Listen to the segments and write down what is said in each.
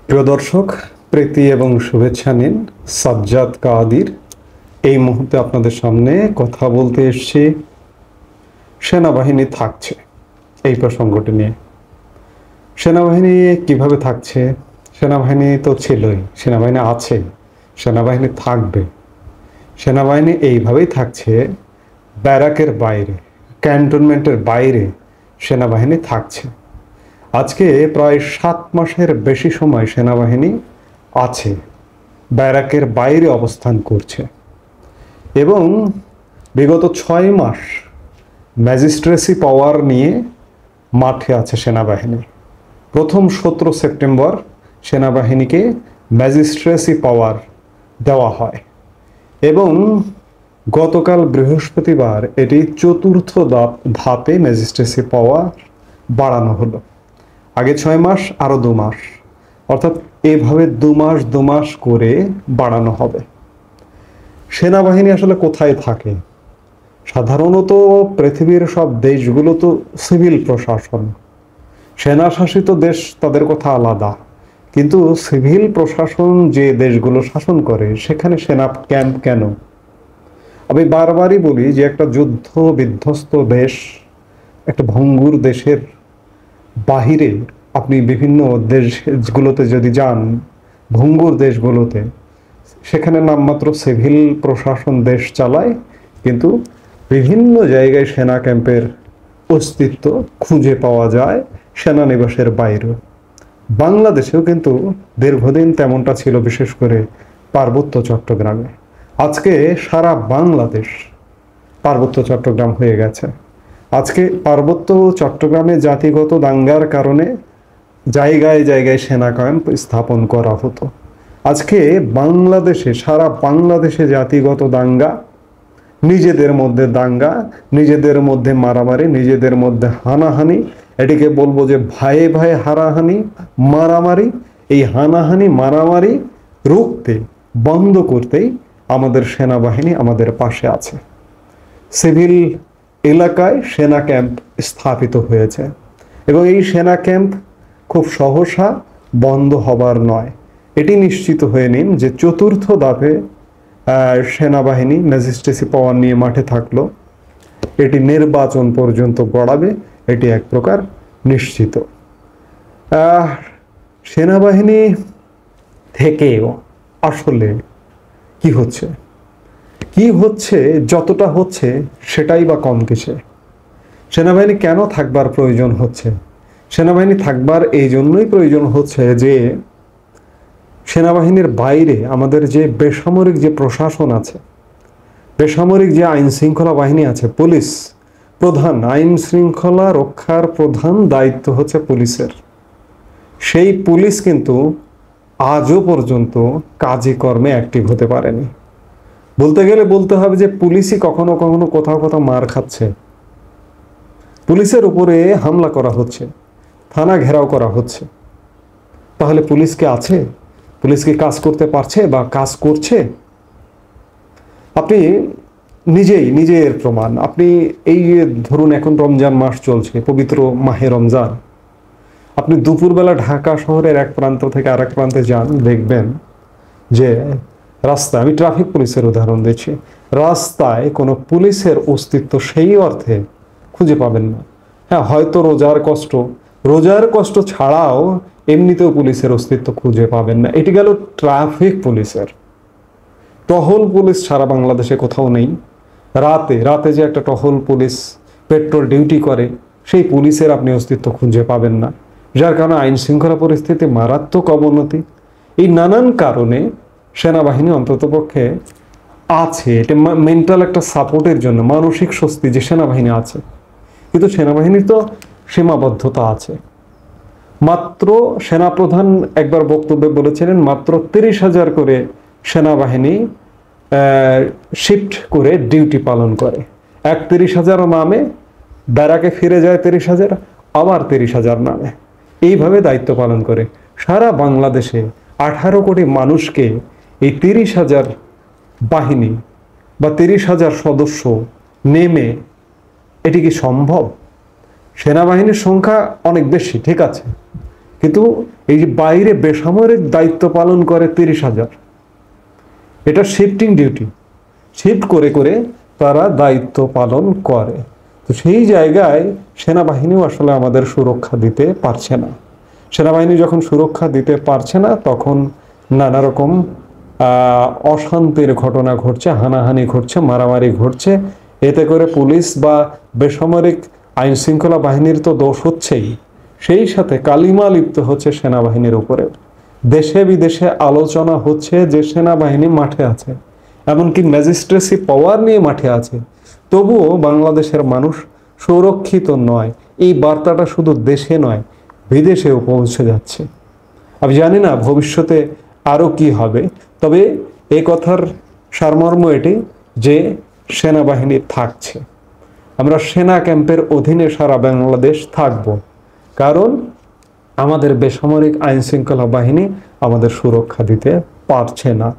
প্রিয় দর্শক, প্রীতি এবং শুভেচ্ছা নিন। সাজ্জাদ কাদির এই মুহূর্তে আপনাদের সামনে কথা বলতে এসেছি সেনাবাহিনী থাকছে এই প্রসঙ্গটি নিয়ে। সেনাবাহিনী কিভাবে থাকছে? সেনাবাহিনী তো ছিলই, সেনাবাহিনী আছে, সেনাবাহিনী থাকবে। সেনাবাহিনী এইভাবেই থাকছে, ব্যারাকের বাইরে, ক্যান্টনমেন্টের বাইরে সেনাবাহিনী থাকছে। আজকে প্রায় 7 মাসের বেশি সময় সেনাবাহিনী আছে, ব্যারাকের বাইরে অবস্থান করছে এবং বিগত 6 মাস ম্যাজিস্ট্রেসি পাওয়ার নিয়ে মাঠে আছে সেনাবাহিনী। প্রথম 17 সেপ্টেম্বর সেনাবাহিনীকে ম্যাজিস্ট্রেসি পাওয়ার দেওয়া হয় এবং গতকাল বৃহস্পতিবার এটি চতুর্থ ধাপে ম্যাজিস্ট্রেসি পাওয়ার বাড়ানো হলো। আগে 6 মাস, আরও 2 মাস, অর্থাৎ এভাবে 2 মাস করে বাড়ানো হবে। সেনাবাহিনী আসলে কোথায় থাকে? সাধারণত পৃথিবীর সব দেশগুলো তো সিভিল প্রশাসন, সেনা শাসিত দেশ তাদের কথা আলাদা, কিন্তু সিভিল প্রশাসন যে দেশগুলো শাসন করে সেখানে সেনা ক্যাম্প কেন? আমি বারবারই বলি যে একটা যুদ্ধ বিধ্বস্ত দেশ, একটা ভঙ্গুর দেশের বাহিরে আপনি বিভিন্ন দেশগুলোতে যদি যান, ভঙ্গুর দেশগুলোতে, সেখানে নামমাত্র সিভিল প্রশাসন দেশ চালায়, কিন্তু বিভিন্ন জায়গায় সেনা ক্যাম্পের অস্তিত্ব খুঁজে পাওয়া যায় সেনানিবাসের বাইরেও। বাংলাদেশেও কিন্তু দীর্ঘদিন তেমনটা ছিল, বিশেষ করে পার্বত্য চট্টগ্রামে। আজকে সারা বাংলাদেশ পার্বত্য চট্টগ্রাম হয়ে গেছে। আজকে পার্বত্য চট্টগ্রামে জাতিগত দাঙ্গার কারণে জায়গায় জায়গায় সেনা ক্যাম্প স্থাপন করা হতো। আজকে বাংলাদেশে, সারা বাংলাদেশে জাতিগত দাঙ্গা, নিজেদের মধ্যে দাঙ্গা, নিজেদের মধ্যে মারামারি, নিজেদের মধ্যে হানাহানি, এটিকে বলবো যে ভাইয়ে ভাইয়ে হানাহানি, মারামারি। এই হানাহানি মারামারি রুখতে, বন্ধ করতেই আমাদের সেনাবাহিনী আমাদের পাশে আছে। সিভিল এলাকায় সেনা ক্যাম্প স্থাপিত হয়েছে এবং এই সেনা ক্যাম্প খুব সহসা বন্ধ হবার নয়। এটি নিশ্চিত হয়ে নিন যে চতুর্থ ধাপে সেনাবাহিনী ম্যাজিস্ট্রেসি পাওয়ার নিয়ে মাঠে থাকলো, এটি নির্বাচন পর্যন্ত গড়াবে, এটি এক প্রকার নিশ্চিত। সেনাবাহিনী থেকেও আসলে কি হচ্ছে? কি হচ্ছে? যতটা হচ্ছে সেটাই বা কম কিসে? সেনাবাহিনী কেন থাকবার প্রয়োজন হচ্ছে? সেনাবাহিনী থাকবার এই জন্যই প্রয়োজন হচ্ছে যে সেনাবাহিনীর বাইরে আমাদের যে বেসামরিক যে প্রশাসন আছে, বেসামরিক যে আইন শৃঙ্খলা বাহিনী আছে, পুলিশ প্রধান, আইন শৃঙ্খলা রক্ষার প্রধান দায়িত্ব হচ্ছে পুলিশের। সেই পুলিশ কিন্তু আজও পর্যন্ত কাজে কর্মে অ্যাক্টিভ হতে পারেনি। বলতে গেলে বলতে হবে যে পুলিশই কখনো কখনো কোথাও কোথাও মার খাচ্ছে, পুলিশের উপরে হামলা করা হচ্ছে, থানা ঘেরাও করা হচ্ছে। তাহলে পুলিশ কি আছে? পুলিশ কি কাজ করতে পারছে বা কাজ করছে? আপনি নিজের প্রমাণ। আপনি এই ধরুন, এখন রমজান মাস চলছে, পবিত্র মাহে রমজান। আপনি দুপুরবেলা ঢাকা শহরের এক প্রান্ত থেকে আরেক প্রান্তে যান, দেখবেন যে রাস্তায়, আমি ট্রাফিক পুলিশের উদাহরণ দিচ্ছি, রাস্তায় কোনো পুলিশের অস্তিত্ব সেই অর্থে খুঁজে পাবেন না। হ্যাঁ, হয়তো রোজার কষ্ট ছাড়াও এমনিতেও পুলিশের অস্তিত্ব খুঁজে পাবেন না। এটি গেল ট্রাফিক পুলিশের। টহল পুলিশ সারা বাংলাদেশে কোথাও নেই। রাতে যে একটা টহল পুলিশ পেট্রোল ডিউটি করে, সেই পুলিশের আপনি অস্তিত্ব খুঁজে পাবেন না, যার কারণে আইন শৃঙ্খলা পরিস্থিতি মারাত্মক অবনতি। এই নানান কারণে সেনাবাহিনী অন্ততপক্ষে আছে, এটা মেন্টাল একটা সাপোর্টের জন্য, মানসিক স্বস্তি যে সেনাবাহিনী আছে। কিন্তু সেনাবাহিনীর তো সীমাবদ্ধতা আছে। মাত্র সেনাপ্রধান একবার বক্তব্যে বলেছিলেন, মাত্র 30,000 করে সেনাবাহিনী শিফট করে ডিউটি পালন করে। 30,000 নামে, ব্যারাকে ফিরে যায় 30,000, আবার 30,000 নামে, এইভাবে দায়িত্ব পালন করে। সারা বাংলাদেশে 18 কোটি মানুষকে এই 30,000 বাহিনী বা 30,000 সদস্য নেমে, এটি কি সম্ভব? সেনাবাহিনীর সংখ্যা অনেক বেশি, ঠিক আছে, কিন্তু এই যে বাইরে বেসামরিক দায়িত্ব পালন করে 30,000, এটা শিফটিং ডিউটি, শিফট করে করে তারা দায়িত্ব পালন করে। তো সেই জায়গায় সেনাবাহিনীও আসলে আমাদের সুরক্ষা দিতে পারছে না। সেনাবাহিনী যখন সুরক্ষা দিতে পারছে না, তখন নানা রকম অশান্তির ঘটনা ঘটছে, হানাহানি ঘটছে, মারামারি ঘটছে। এতে করে পুলিশ বা বেসামরিক আইন শৃঙ্খলা বাহিনীর তো দোষ হচ্ছেই, সেই সাথে কালিমা লিপ্ত হচ্ছে সেনাবাহিনীর উপরে। দেশে বিদেশে আলোচনা হচ্ছে যে সেনাবাহিনী মাঠে আছে, এমনকি ম্যাজিস্ট্রেসি পাওয়ার নিয়ে মাঠে আছে, তবুও বাংলাদেশের মানুষ সুরক্ষিত নয়। এই বার্তাটা শুধু দেশে নয়, বিদেশেও পৌঁছে যাচ্ছে। আমি জানি না ভবিষ্যতে আরও কি হবে, তবে এই কথার সারমর্ম এটি যে সেনাবাহিনী থাকছে। আমরা সেনা ক্যাম্পের অধীনে সারা বাংলাদেশ থাকব, কারণ আমাদের বেসামরিক আইন শৃঙ্খলা বাহিনী আমাদের সুরক্ষা দিতে পারছে না।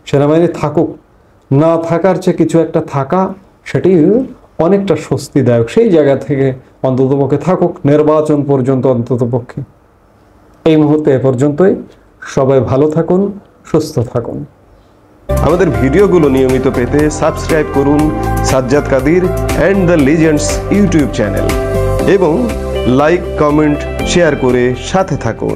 সেনাবাহিনী থাকুক, না থাকার চেয়ে কিছু একটা থাকা, সেটি অনেকটা স্বস্তিদায়ক। সেই জায়গা থেকে অন্ততপক্ষে থাকুক, নির্বাচন পর্যন্ত অন্ততপক্ষে। এই মুহূর্তে এ পর্যন্তই। সবাই ভালো থাকুন, সুস্থ থাকুন। আমাদের ভিডিওগুলো নিয়মিত পেতে সাবস্ক্রাইব করুন Sajjad Kadir and the legends YouTube channel এবং লাইক, কমেন্ট, শেয়ার করে সাথে থাকুন।